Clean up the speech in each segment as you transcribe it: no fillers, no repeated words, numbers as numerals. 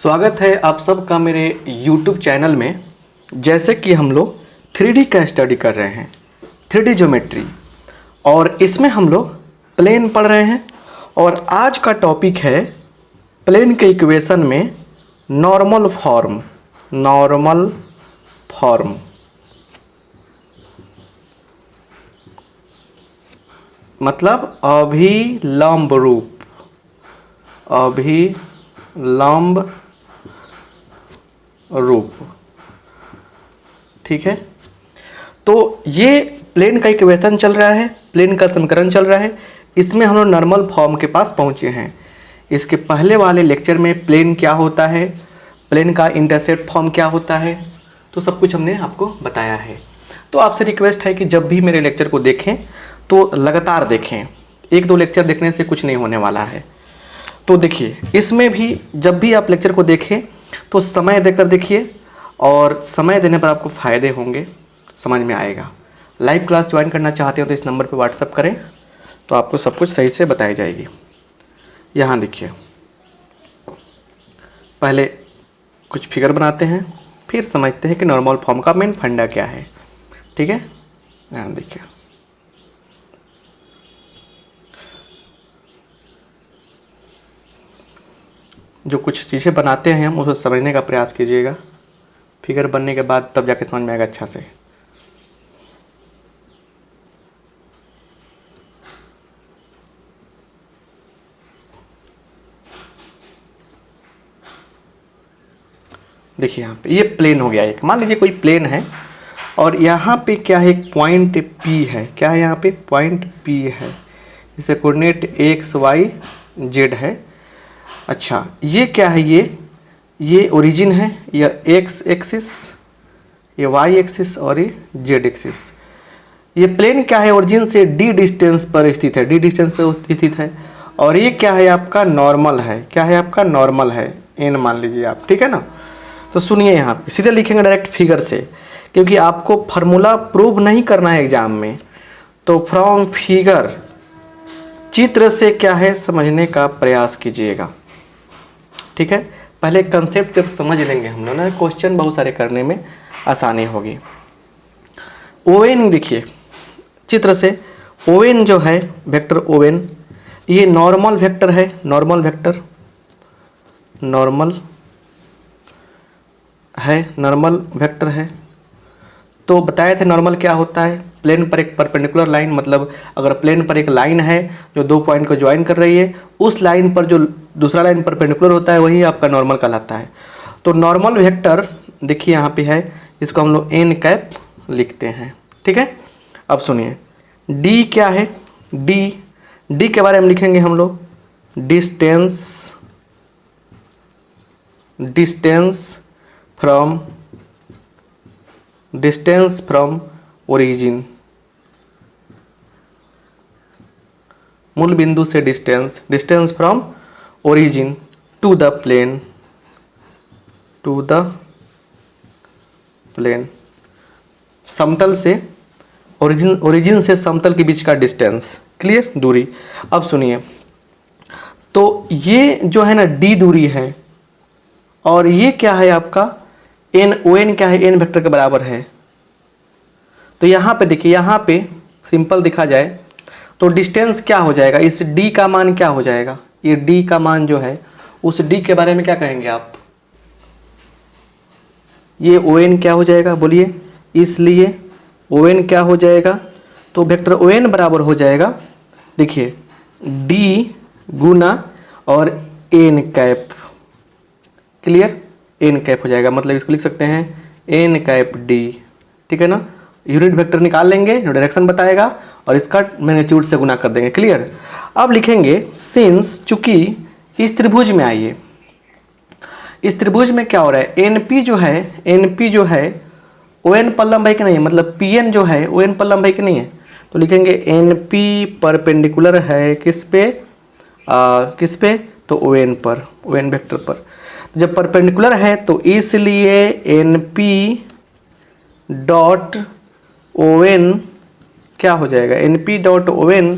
स्वागत है आप सबका मेरे YouTube चैनल में। जैसे कि हम लोग 3D का स्टडी कर रहे हैं, 3D ज्योमेट्री, और इसमें हम लोग प्लेन पढ़ रहे हैं। और आज का टॉपिक है प्लेन के इक्वेशन में नॉर्मल फॉर्म। नॉर्मल फॉर्म मतलब अभिलंब रूप। अभिलंब रूप, ठीक है। तो ये प्लेन का इक्वेशन चल रहा है, प्लेन का समीकरण चल रहा है। इसमें हम लोग नॉर्मल फॉर्म के पास पहुंचे हैं। इसके पहले वाले लेक्चर में प्लेन क्या होता है, प्लेन का इंटरसेप्ट फॉर्म क्या होता है, तो सब कुछ हमने आपको बताया है। तो आपसे रिक्वेस्ट है कि जब भी मेरे लेक्चर को देखें तो लगातार देखें, एक दो लेक्चर देखने से कुछ नहीं होने वाला है। तो देखिए, इसमें भी जब भी आप लेक्चर को देखें तो समय देकर देखिए, और समय देने पर आपको फ़ायदे होंगे, समझ में आएगा। लाइव क्लास ज्वाइन करना चाहते हो तो इस नंबर पर व्हाट्सअप करें, तो आपको सब कुछ सही से बताई जाएगी। यहाँ देखिए, पहले कुछ फिगर बनाते हैं, फिर समझते हैं कि नॉर्मल फॉर्म का मेन फंडा क्या है, ठीक है। यहाँ देखिए, जो कुछ चीज़ें बनाते हैं हम उसको समझने का प्रयास कीजिएगा। फिगर बनने के बाद तब जाके समझ में आएगा अच्छा से। देखिए, यहाँ पे ये प्लेन हो गया एक। मान लीजिए कोई प्लेन है और यहाँ पे क्या है, एक पॉइंट P है। क्या है यहाँ पे? पॉइंट P है, जिसे कोऑर्डिनेट x y z है। अच्छा, ये क्या है? ये ओरिजिन है, या x एक्सिस, ये y एक्सिस और ये z एक्सिस। ये प्लेन क्या है? ओरिजिन से d डिस्टेंस पर स्थित है, d डिस्टेंस पर स्थित है। और ये क्या है? आपका नॉर्मल है। क्या है आपका? नॉर्मल है, n मान लीजिए आप, ठीक है ना। तो सुनिए, यहाँ पे सीधे लिखेंगे डायरेक्ट फिगर से, क्योंकि आपको फार्मूला प्रूव नहीं करना है एग्जाम में। तो फ्रॉम फिगर, चित्र से क्या है समझने का प्रयास कीजिएगा, ठीक है। पहले कंसेप्ट जब समझ लेंगे हम लोग ना, क्वेश्चन बहुत सारे करने में आसानी होगी। ON देखिए, चित्र से ON जो है, वेक्टर ON, ये नॉर्मल वेक्टर है। नॉर्मल वेक्टर, नॉर्मल है, नॉर्मल वेक्टर है। तो बताए थे नॉर्मल क्या होता है? प्लेन पर एक परपेंडिकुलर लाइन, मतलब अगर प्लेन पर एक लाइन है जो दो पॉइंट को ज्वाइन कर रही है, उस लाइन पर जो दूसरा लाइन परपेंडिकुलर होता है वही आपका नॉर्मल कहलाता है। तो नॉर्मल वेक्टर देखिए यहाँ पे है, इसको हम लोग n कैप लिखते हैं, ठीक है। अब सुनिए, d क्या है? d के बारे में लिखेंगे हम लोग डिस्टेंस फ्रॉम ओरिजिन, मूल बिंदु से distance from origin to the plane, समतल से ओरिजिन से समतल के बीच का डिस्टेंस, क्लियर, दूरी। अब सुनिए, तो ये जो है ना d दूरी है, और ये क्या है आपका ON क्या है? n वेक्टर के बराबर है। तो यहाँ पे देखिए, यहाँ पे सिंपल दिखा जाए तो डिस्टेंस क्या हो जाएगा? इस d का मान क्या हो जाएगा? ये d का मान जो है, उस d के बारे में क्या कहेंगे आप? ये ON क्या हो जाएगा, बोलिए। इसलिए ON क्या हो जाएगा? तो वेक्टर ON बराबर हो जाएगा, देखिए, d गुना और n cap, clear, n cap हो जाएगा। मतलब इसको लिख सकते हैं n कैप d, ठीक है ना। यूनिट वेक्टर निकाल लेंगे जो डायरेक्शन बताएगा, और इसका मैग्नीट्यूड से गुना कर देंगे, क्लियर। अब लिखेंगे सिंस, चूंकि इस त्रिभुज में, आइए, इस त्रिभुज में क्या हो रहा है? NP जो है ON पर लंब है कि नहीं, मतलब PN जो है ON पर लंब है कि नहीं है। तो लिखेंगे NP परपेंडिकुलर है किस पे? तो ON पर, ON वेक्टर पर। जब परपेंडिकुलर है तो इसलिए NP डॉट ON क्या हो जाएगा? NP डॉट ON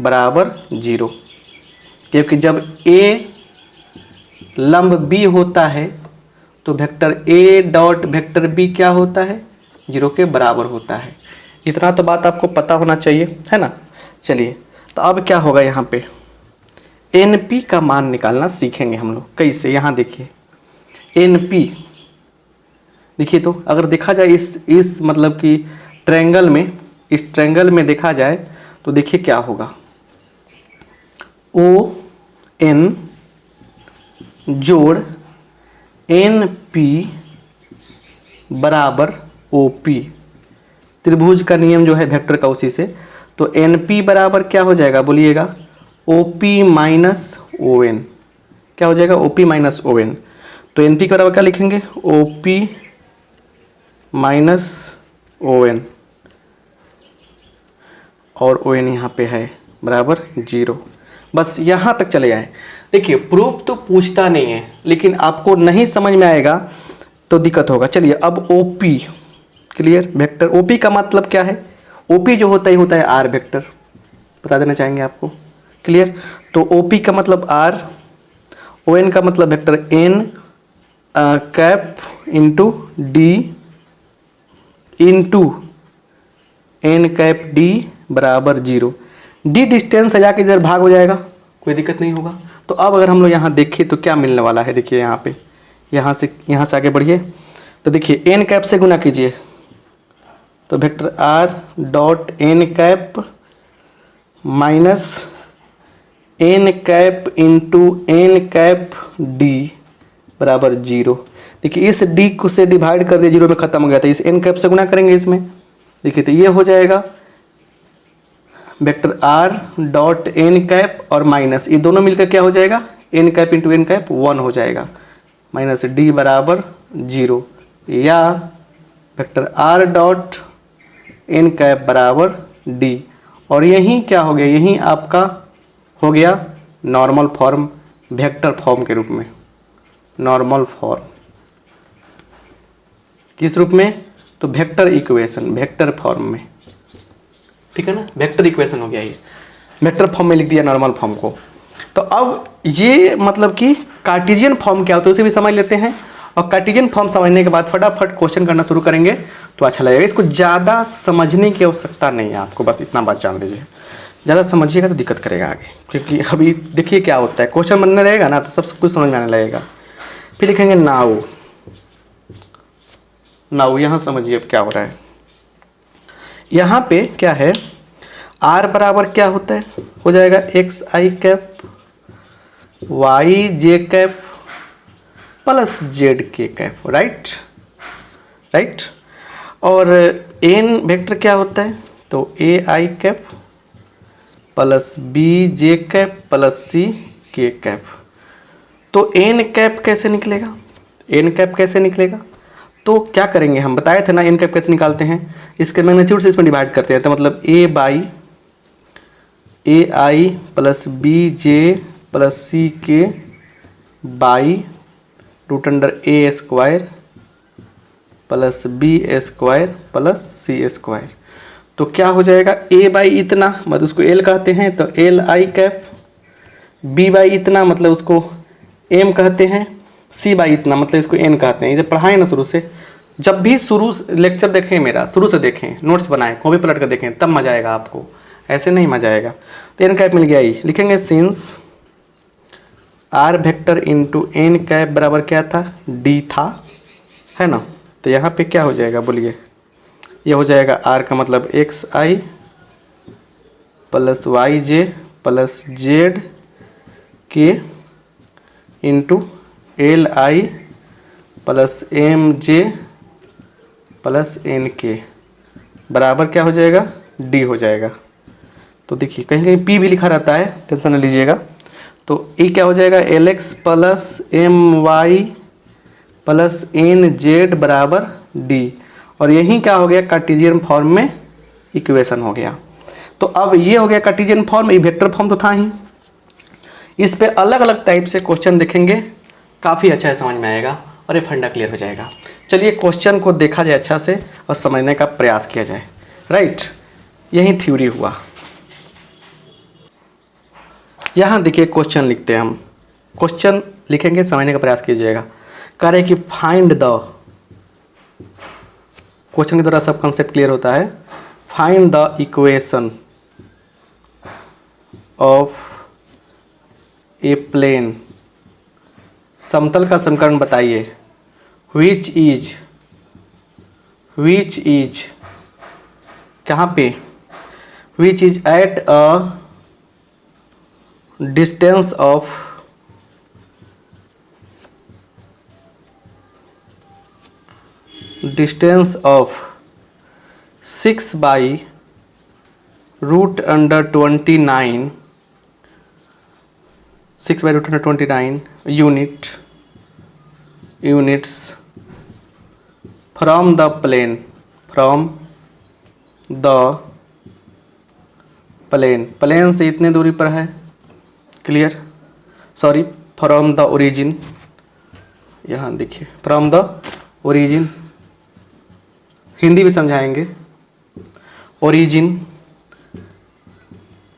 बराबर 0, क्योंकि जब A लंब बी होता है तो vector A dot vector B क्या होता है, 0 के बराबर होता है। इतना तो बात आपको पता होना चाहिए, है ना। चलिए तो अब क्या होगा, यहाँ पे एन पी का मान निकालना सीखेंगे हम लोग। कैसे, यहाँ देखिए एन पी, देखिए तो अगर देखा जाए इस मतलब कि ट्रायंगल में, इस ट्रायंगल में देखा जाए तो देखिए क्या होगा, ओ एन जोड़ एन पी बराबर ओ पी। त्रिभुज का नियम जो है वेक्टर का उसी से, तो एन पी बराबर क्या हो जाएगा बोलिएगा, O P minus O N. क्या हो जाएगा, O P minus O N. तो एन पी के बराबर क्या लिखेंगे, O P minus O N, और ओ एन यहाँ पे है बराबर 0। बस यहाँ तक चले आए। देखिए प्रूफ तो पूछता नहीं है, लेकिन आपको नहीं समझ में आएगा तो दिक्कत होगा। चलिए अब O P clear, vector O P का मतलब क्या है, ओ पी जो होता है आर वेक्टर, बता देना चाहेंगे आपको, क्लियर। तो ओ पी का मतलब आर, ओ एन का मतलब vector N cap into D into N cap D बराबर 0। डी डिस्टेंस है, जाके इधर भाग हो जाएगा, कोई दिक्कत नहीं होगा। तो अब अगर हम लोग यहाँ देखें तो क्या मिलने वाला है, देखिए यहाँ पे, यहाँ से आगे बढ़िए तो देखिए एन कैप से गुना कीजिए तो vector R dot N cap minus N cap into N cap D बराबर 0। देखिए इस डी को से डिवाइड कर दिया, 0 में खत्म हो गया था, इस एन कैप से गुना करेंगे इसमें, देखिए तो ये हो जाएगा vector R dot N cap और माइनस, ये दोनों मिलकर क्या हो जाएगा, N cap into N cap 1 हो जाएगा, माइनस डी बराबर 0, या vector R dot N cap बराबर डी। और यहीं क्या हो गया, यहीं आपका हो गया नॉर्मल फॉर्म, वेक्टर फॉर्म के रूप में, नॉर्मल फॉर्म किस रूप में, तो वेक्टर इक्वेशन, वेक्टर फॉर्म में, ठीक है ना, वेक्टर इक्वेशन हो गया ये, वेक्टर फॉर्म में लिख दिया नॉर्मल फॉर्म को। तो अब ये मतलब कि कार्टेशियन फॉर्म क्या होता है उसे भी समझ लेते हैं, और कार्टेशियन फॉर्म समझने के बाद फटाफट क्वेश्चन करना शुरू करेंगे तो अच्छा लगेगा। इसको ज़्यादा समझने की आवश्यकता नहीं है आपको, बस इतना बात जान लीजिए। ज़्यादा समझिएगा तो दिक्कत करेगा आगे, क्योंकि अभी देखिए क्या होता है, क्वेश्चन बनने रहेगा ना तो सब कुछ समझ में आने लगेगा। फिर लिखेंगे नाउ, नाउ यहाँ समझिए अब क्या हो रहा है। यहाँ पे क्या है, आर बराबर क्या होता है, हो जाएगा x i cap y j cap plus Z k cap, right right. और एन वेक्टर क्या होता है, तो a i cap plus b j cap plus c k cap. तो एन कैप कैसे निकलेगा, एन कैप कैसे निकलेगा, तो क्या करेंगे, हम बताए थे ना एन कैप कैसे निकालते हैं, इसके मैग्नीट्यूड से इसमें डिवाइड करते हैं, तो मतलब a by a i plus b j plus c k by root under a square plus b square plus c square. तो क्या हो जाएगा, ए बाई इतना मतलब उसको एल कहते हैं तो L I cap, B by इतना मतलब उसको एम कहते हैं, सी बाई इतना मतलब इसको एन कहते हैं। इधर पढ़ाएं ना शुरू से, जब भी शुरू लेक्चर देखें मेरा शुरू से देखें, नोट्स बनाएं, कॉपी पलट कर देखें, तब मजा आएगा आपको, ऐसे नहीं मजा आएगा। तो एन कैप मिल गया, ही लिखेंगे since R vector into N cap बराबर क्या था, डी था, है ना। तो यहाँ पे क्या हो जाएगा बोलिए, ये हो जाएगा आर का मतलब X I plus Y J plus Z K into L I plus M J plus N K बराबर क्या हो जाएगा, डी हो जाएगा। तो देखिए कहीं कहीं पी भी लिखा रहता है, टेंशन न लीजिएगा। तो ये क्या हो जाएगा, L X plus M Y plus N Z बराबर डी, और यही क्या हो गया, कार्टेशियन फॉर्म में इक्वेशन हो गया। तो अब ये हो गया कार्टेशियन फॉर्म, ये वेक्टर फॉर्म तो था ही। इस पे अलग अलग टाइप से क्वेश्चन देखेंगे, काफ़ी अच्छा समझ में आएगा और ये फंडा क्लियर हो जाएगा। चलिए क्वेश्चन को देखा जाए अच्छा से और समझने का प्रयास किया जाए, राइट। यही थ्योरी हुआ। यहाँ देखिए क्वेश्चन लिखते हैं हम, क्वेश्चन लिखेंगे, समझने का प्रयास कीजिएगा। कह रहे कि फाइंड द, क्वेश्चन के द्वारा सब कंसेप्ट क्लियर होता है। Find the equation of a plane, समतल का समीकरण बताइए। विच इज कहाँ पे, which is at a distance of 6 by root under 29, 6 by root under 29 units from the plane, plane से इतने दूरी पर है, clear, sorry from the origin, यहाँ देखिए फ्रॉम द ओरिजिन, हिंदी भी समझाएंगे। Origin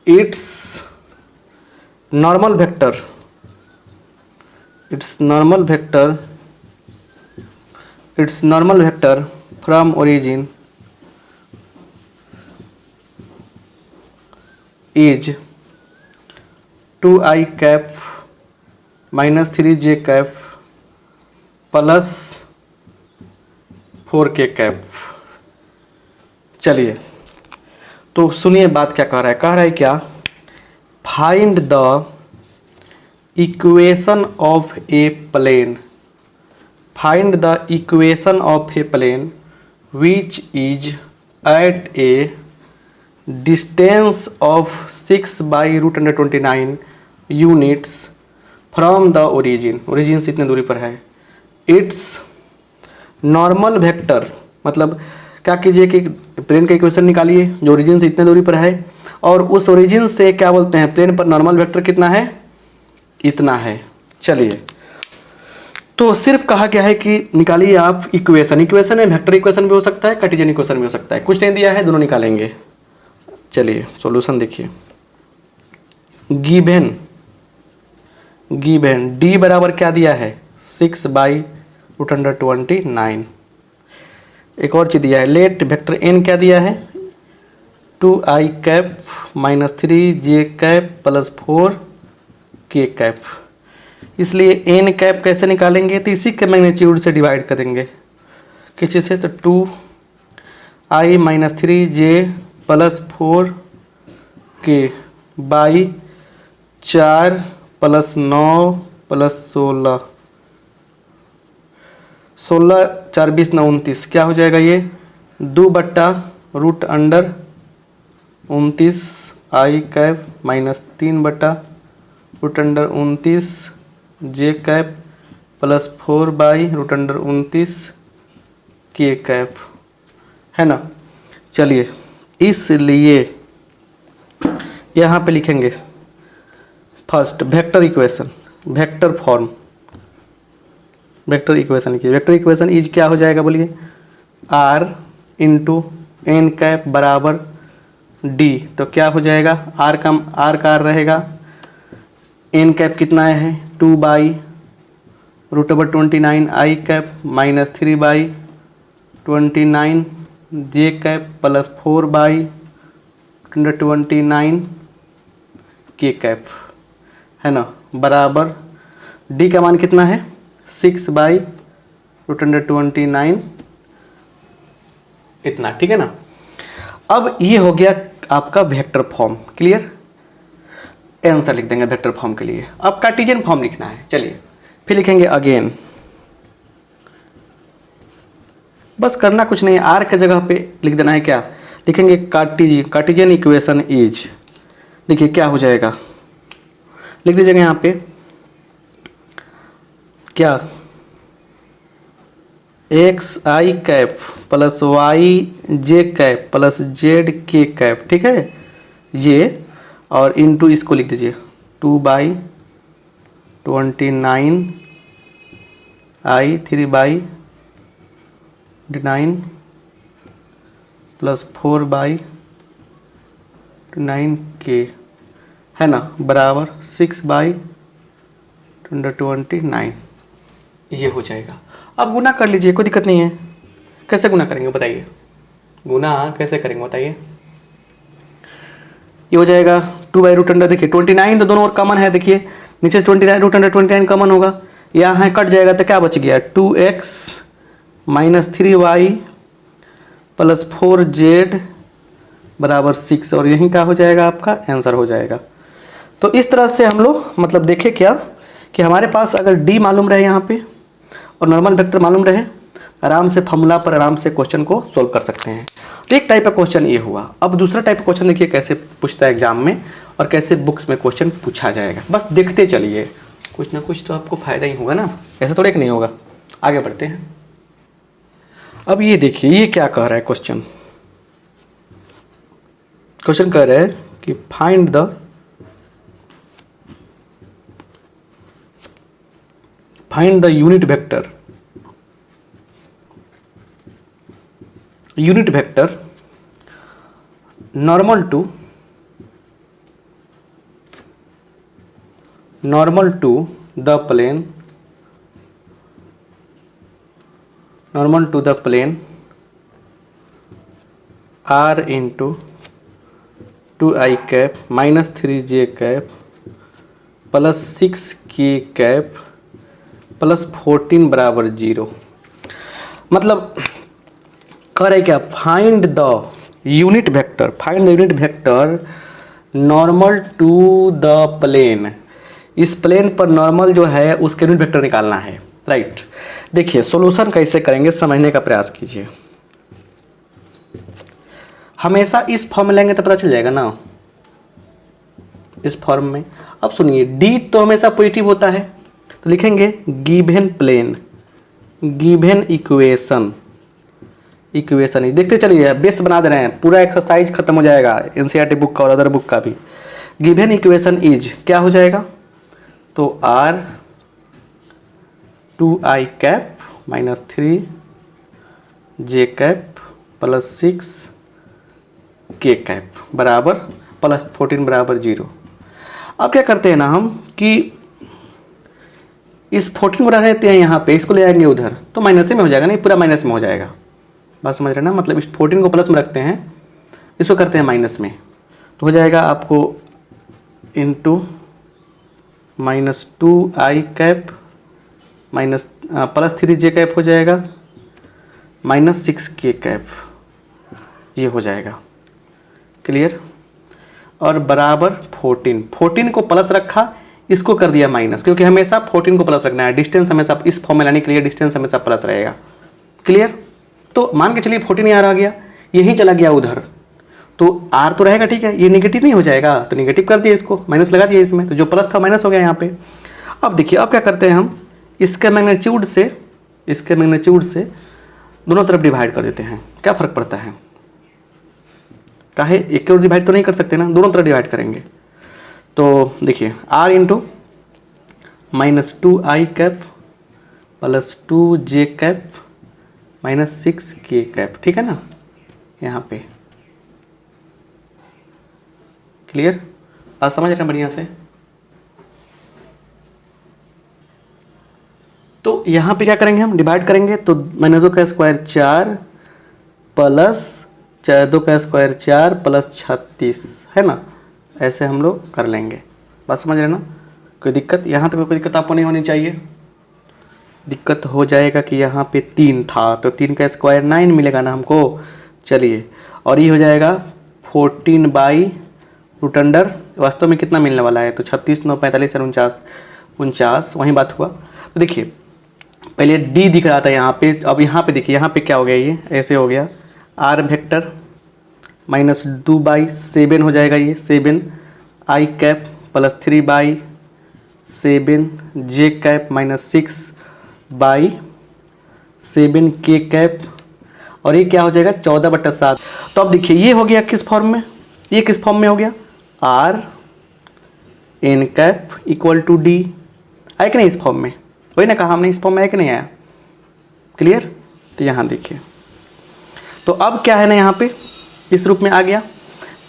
its normal vector from origin is 2i cap minus 3j cap plus 4k cap. चलिए तो सुनिए बात क्या कह रहा है क्या, find the equation of a plane, find the equation of a plane which is at a distance of 6 by root under 29 units from the origin से इतने दूरी पर है। इट्स नॉर्मल वेक्टर, मतलब क्या कीजिए कि प्लेन का इक्वेशन निकालिए जो ओरिजिन से इतने दूरी पर है, और उस ओरिजिन से क्या बोलते हैं, प्लेन पर नॉर्मल वेक्टर कितना है, इतना है। चलिए तो सिर्फ कहा गया है कि निकालिए आप इक्वेशन है, वेक्टर इक्वेशन भी हो सकता है, कार्टेशियन इक्वेशन भी हो सकता है, कुछ नहीं दिया है, दोनों निकालेंगे। चलिए सॉल्यूशन देखिए। गिवन डी बराबर क्या दिया है, 6 बाई रूट अंडर 29। एक और चीज़ दिया है, लेट वेक्टर एन क्या दिया है, 2i cap minus 3j cap plus 4k cap. इसलिए एन कैप कैसे निकालेंगे, तो इसी के मैग्नीट्यूड से डिवाइड करेंगे, किसी से, तो 2i minus 3j plus 4k by 4 plus 9 plus 16, 16 4 20 9 29, क्या हो जाएगा ये 2 बट्टा रूट अंडर 29 आई कैप माइनस 3 बट्टा root under 29 J cap plus 4 by root under 29 के कैप, है ना। चलिए इसलिए यहाँ पे लिखेंगे first vector equation, vector form, vector equation की वेक्टर इक्वेशन इज क्या हो जाएगा बोलिए, आर इंटू एन कैप बराबर डी। तो क्या हो जाएगा, आर का आर रहेगा, एन कैप कितना है 2 by root over 29 I cap minus 3 by 29 J cap plus 4 by 29 के कैप, है ना, बराबर डी का मान कितना है 6 बाई रूट अंडर 29, इतना, ठीक है ना। अब ये हो गया आपका वेक्टर फॉर्म, क्लियर, आंसर लिख देंगे वेक्टर फॉर्म के लिए। अब कार्टेशियन फॉर्म लिखना है, चलिए फिर लिखेंगे अगेन, बस करना कुछ नहीं है, आर के जगह पे लिख देना है, क्या लिखेंगे, कार्टेशियन इक्वेशन इज, देखिए क्या हो जाएगा, लिख दीजिएगा यहाँ पे क्या, x i cap plus Y j cap plus Z k cap, ठीक है ये, और इनटू इसको लिख दीजिए 2 by 29 I 3 by 9 plus 4 by 9 के, है ना, बराबर 6 बाई 29 ये हो जाएगा। अब गुना कर लीजिए, कोई दिक्कत नहीं है। कैसे गुना करेंगे बताइए, गुना कैसे करेंगे बताइए। ये हो जाएगा 2/√अंडर, देखिए 29 तो दोनों और कॉमन है, देखिए नीचे 29√29 कॉमन होगा, यहाँ कट जाएगा तो क्या बच गया 2x - 3y + 4z = 6, और यहीं क्या हो जाएगा आपका आंसर हो जाएगा। तो इस तरह से हम लोग मतलब देखें क्या कि हमारे पास अगर d मालूम रहे यहाँ पे और नॉर्मल वेक्टर मालूम रहे, आराम से फॉर्मूला पर आराम से क्वेश्चन को सोल्व कर सकते हैं। तो एक टाइप का क्वेश्चन ये हुआ। अब दूसरा टाइप का क्वेश्चन देखिए कैसे पूछता है एग्जाम में और कैसे बुक्स में क्वेश्चन पूछा जाएगा। बस देखते चलिए, कुछ ना कुछ तो आपको फायदा ही होगा ना, ऐसा थोड़ा कि नहीं होगा। आगे बढ़ते हैं। अब ये देखिए ये क्या कह रहा है क्वेश्चन कह रहा है कि find the unit vector normal to the plane r into 2i cap - 3j cap + 6k cap + 14 = 0। मतलब कह रहे क्या, find the unit vector normal to the plane. इस प्लेन पर नॉर्मल जो है उसके यूनिट वेक्टर निकालना है, राइट। देखिए सॉल्यूशन कैसे करेंगे समझने का प्रयास कीजिए। हमेशा इस फॉर्म में लेंगे तो पता चल जाएगा ना, इस फॉर्म में। अब सुनिए d तो हमेशा पॉजिटिव होता है, तो लिखेंगे गिवन प्लेन, गिवन इक्वेशन ही देखते चलिए, बेस बना दे रहे हैं, पूरा एक्सरसाइज खत्म हो जाएगा एनसीईआरटी बुक का और अदर बुक का भी। गिवन इक्वेशन इज क्या हो जाएगा, तो r 2i cap - 3j cap + 6k cap बराबर +14 = 0। अब क्या करते हैं ना हम कि इस 14 बना रहते हैं यहाँ पे, इसको ले आएंगे उधर तो माइनस में हो जाएगा, नहीं पूरा माइनस में हो जाएगा। बात समझ रहे ना, मतलब इस 14 को प्लस में रखते हैं, इसको करते हैं माइनस में, तो हो जाएगा आपको into -2i cap + 3j cap हो जाएगा -6k cap, ये हो जाएगा क्लियर। और बराबर 14 को प्लस रखा, इसको कर दिया माइनस, क्योंकि हमेशा 14 को प्लस रखना है। डिस्टेंस हमेशा इस फॉर्म में लाने के लिए डिस्टेंस हमेशा प्लस रहेगा, क्लियर। तो मान के चलिए 14 यहाँ आ गया, यही चला गया उधर, तो r तो रहेगा, ठीक है। ये नेगेटिव नहीं हो जाएगा, तो नेगेटिव कर दिया, इसको माइनस लगा दिया इसमें, तो जो प्लस था माइनस हो गया यहाँ पे। अब देखिए अब क्या करते हैं हम, इसके मैग्नीट्यूड से दोनों तरफ डिवाइड कर देते हैं। क्या फ़र्क पड़ता है, काहे एक की ओर डिवाइड तो नहीं कर सकते ना, दोनों तरफ डिवाइड करेंगे। तो देखिए r into -2i cap + 2j cap - 6k cap, ठीक है ना, यहाँ पे क्लियर। आज समझ रहे हैं बढ़िया से। तो यहाँ पे क्या करेंगे हम, डिवाइड करेंगे, तो -2 का स्क्वायर 4 + 2 का स्क्वायर 4 + 36 है ना, ऐसे हम लोग कर लेंगे। बात समझ रहे ना, कोई दिक्कत यहाँ तक कोई दिक्कत आपको नहीं होनी चाहिए। दिक्कत हो जाएगा कि यहाँ पे 3 था, तो 3 का स्क्वायर 9 मिलेगा ना हमको, चलिए। और ये हो जाएगा 14/√अंडर, वास्तव में कितना मिलने वाला है, तो 36 9 45 और 49 वही बात हुआ। तो देखिए पहले d दिख रहा था यहाँ पे, अब यहाँ पे देखिए, यहाँ पे क्या हो गया, ये ऐसे हो गया r वेक्टर -2/7 हो जाएगा, ये 7i cap + 3/7j cap -6/7k cap, और ये क्या हो जाएगा 14/7। तो अब देखिए ये हो गया किस फॉर्म में, ये किस फॉर्म में हो गया, r n cap = d, आया कि नहीं इस फॉर्म में, वही ना कहा हमने, इस फॉर्म में आया कि नहीं आया, क्लियर। तो यहाँ देखिए, तो अब क्या है ना, यहाँ पे इस रूप में आ गया,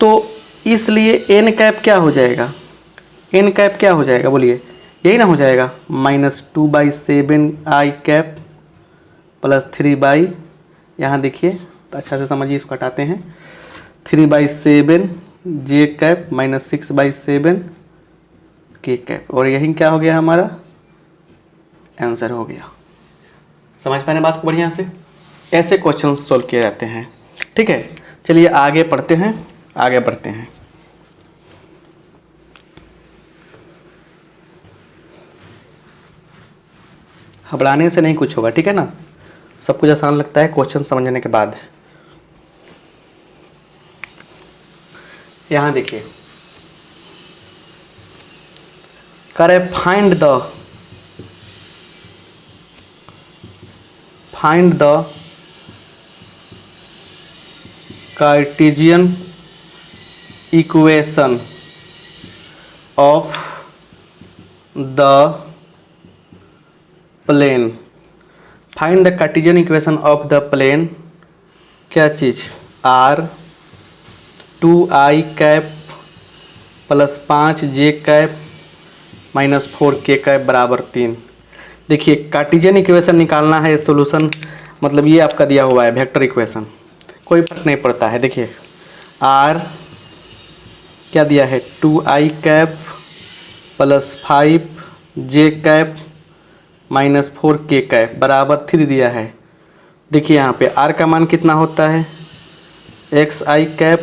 तो इसलिए n कैप क्या हो जाएगा, n कैप क्या हो जाएगा बोलिए, यही ना हो जाएगा, -2/7 i कैप प्लस 3 यहाँ देखिए तो अच्छा से समझिए, इसको हटाते हैं, 3/7 j कैप -6/7 k कैप, और यही क्या हो गया हमारा आंसर हो गया। समझ पाए बात को बढ़िया से? ऐसे क्वेश्चन सोल्व किए जाते हैं। ठीक है, चलिए आगे पढ़ते हैं, आगे बढ़ते हैं। घबराने से नहीं कुछ होगा, ठीक है ना, सब कुछ आसान लगता है क्वेश्चन समझने के बाद। यहाँ देखिए करे find the Cartesian equation of the plane. Find the Cartesian equation of the plane, क्या चीज़, r 2i cap plus 5j cap -4k cap बराबर 3। देखिए कार्टेशियन इक्वेशन निकालना है, सॉल्यूशन मतलब ये आपका दिया हुआ है वेक्टर इक्वेशन, कोई फर्क नहीं पड़ता है। देखिए r क्या दिया है, 2i cap plus 5j cap -4k cap बराबर 3 दिया है। देखिए यहाँ पे r का मान कितना होता है, xi cap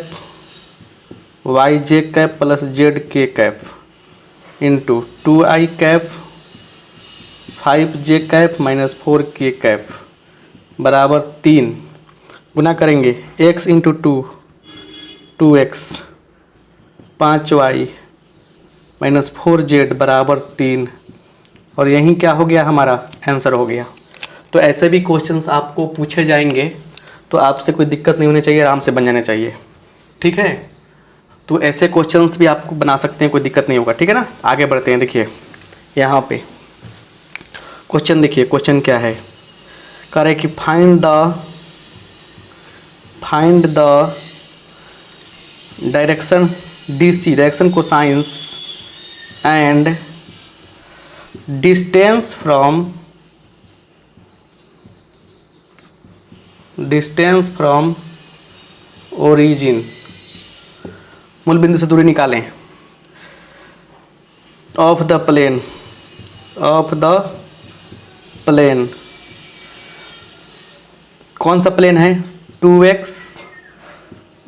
yj cap plus zk cap into 2i cap 5j cap -4k cap बराबर 3, गुना करेंगे x into 2x 5y -4z बराबर 3, और यहीं क्या हो गया हमारा आंसर हो गया। तो ऐसे भी क्वेश्चंस आपको पूछे जाएंगे तो आपसे कोई दिक्कत नहीं होनी चाहिए, आराम से बन जाने चाहिए। ठीक है, तो ऐसे क्वेश्चंस भी आपको बना सकते हैं, कोई दिक्कत नहीं होगा। ठीक है ना, आगे बढ़ते हैं। देखिए यहाँ पे क्वेश्चन, देखिए क्वेश्चन क्या है, कह रहे कि find the direction DC, direction cosines and distance from origin, मूल बिंदु से दूरी निकालें, ऑफ द प्लेन, कौन सा प्लेन है, 2x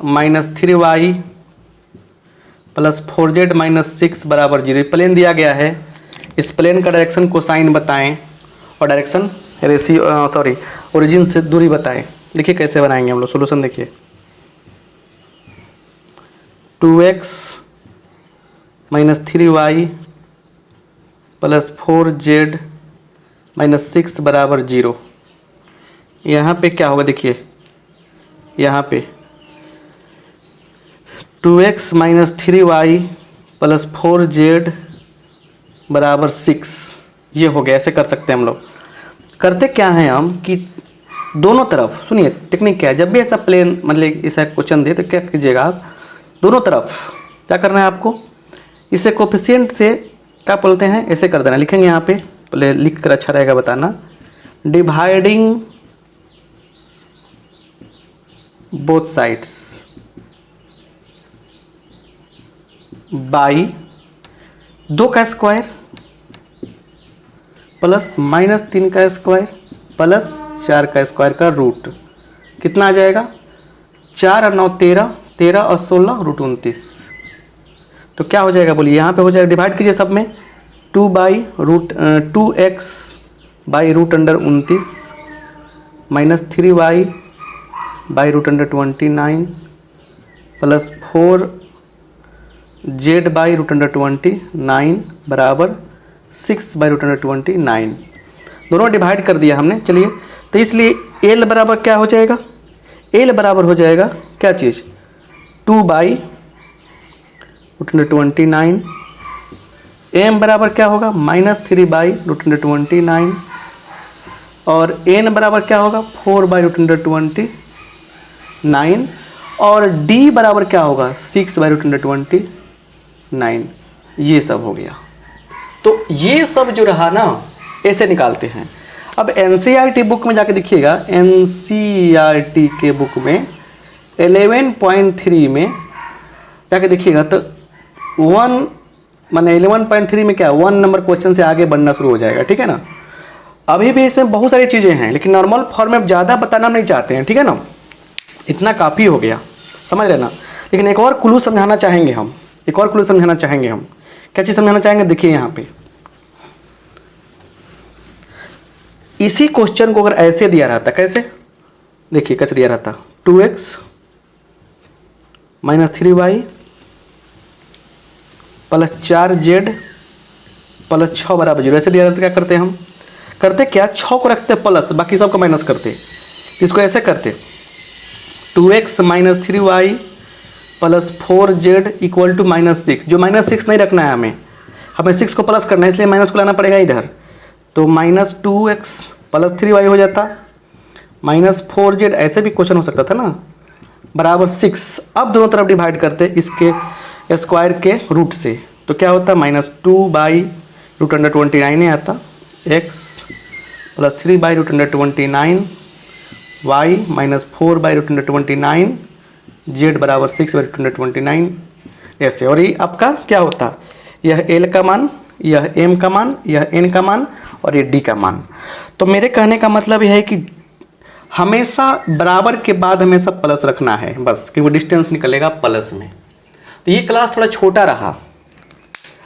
- 3y प्लस 4z - 6 बराबर 0 प्लेन दिया गया है। इस प्लेन का डायरेक्शन कोसाइन बताएं और डायरेक्शन ओरिजिन से दूरी बताएं। देखिए कैसे बनाएंगे हम लोग सॉल्यूशन, देखिए 2x - 3y प्लस 4z - 6 बराबर 0। यहाँ पे क्या होगा, देखिए यहाँ पे 2x - 3y प्लस 4z बराबर 6, ये हो गया। ऐसे कर सकते हैं हम लोग। करते क्या हैं हम कि दोनों तरफ, सुनिए टेक्निक क्या है, जब भी ऐसा प्लेन मतलब ऐसा क्वेश्चन दे तो क्या कीजिएगा आप, दोनों तरफ क्या करना है आपको, इसे कोफिशिएंट से क्या बोलते हैं ऐसे कर देना। लिखेंगे यहाँ पे, पहले लिख कर अच्छा रहेगा बताना, डिवाइडिंग बोथ साइड्स बाई 2 का स्क्वायर प्लस -3 का स्क्वायर प्लस 4 का स्क्वायर का रूट, कितना आ जाएगा, 4 और 9 13, 13 और 16 √29। तो क्या हो जाएगा बोलिए, यहाँ पे हो जाएगा, डिवाइड कीजिए सब में, 2x by √29 -3y by √29 plus 4z by √29 बराबर 6 बाई √29। दोनों डिवाइड कर दिया हमने। चलिए तो इसलिए L बराबर क्या हो जाएगा, L बराबर हो जाएगा क्या चीज़, 2 बाई √29, M बराबर क्या होगा, -3 बाई √29, और N बराबर क्या होगा, 4 बाई √29, और D बराबर क्या होगा, 6 बाई √29। ये सब हो गया। तो ये सब जो रहा ना ऐसे निकालते हैं। अब एनसीईआरटी बुक में जाके देखिएगा, एनसीईआरटी के बुक में 11.3 में जाके देखिएगा तो 11.3 में क्या 1 नंबर क्वेश्चन से आगे बढ़ना शुरू हो जाएगा, ठीक है ना। अभी भी इसमें बहुत सारी चीज़ें हैं, लेकिन नॉर्मल फॉर्म में ज़्यादा बताना नहीं चाहते हैं, ठीक है ना, इतना काफ़ी हो गया, समझ लेना। लेकिन एक और क्लू समझाना चाहेंगे हम, एक और क्लू समझाना चाहेंगे हम। क्या चीज़ समझाना चाहेंगे, देखिए यहाँ पे इसी क्वेश्चन को अगर ऐसे दिया रहता, कैसे देखिए कैसे दिया रहता, 2x - 3y + 4z + 6 = 0, ऐसे दिया रहता। क्या करते हम, करते क्या, 6 को रखते प्लस, बाकी सबको माइनस करते। इसको ऐसे करते 2x - 3y + 4z = -6, जो -6 नहीं रखना है हमें 6 को प्लस करना है, इसलिए माइनस को लाना पड़ेगा इधर। तो -2x + 3y हो जाता, -4z, ऐसे भी क्वेश्चन हो सकता था ना, बराबर 6। अब दोनों तरफ डिवाइड करते इसके स्क्वायर के रूट से, तो क्या होता, -2/√29 आता, x + 3/√29, y -4/√29, z = 6/√29, ऐसे। और ये आपका क्या होता, यह l का मान, यह m का मान, यह n का मान और ये d का मान। तो मेरे कहने का मतलब यह है कि हमेशा बराबर के बाद हमेशा प्लस रखना है बस, क्योंकि डिस्टेंस निकलेगा प्लस में। तो ये क्लास थोड़ा छोटा रहा,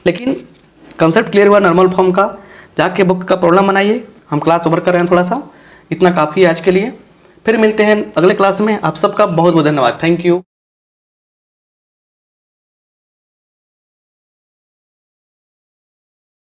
लेकिन कंसेप्ट क्लियर हुआ नॉर्मल फॉर्म का। जाके बुक का प्रॉब्लम बनाइए, हम क्लास ओवर कर रहे हैं थोड़ा सा, इतना काफ़ी है आज के लिए। फिर मिलते हैं अगले क्लास में। आप सबका बहुत बहुत धन्यवाद, थैंक यू।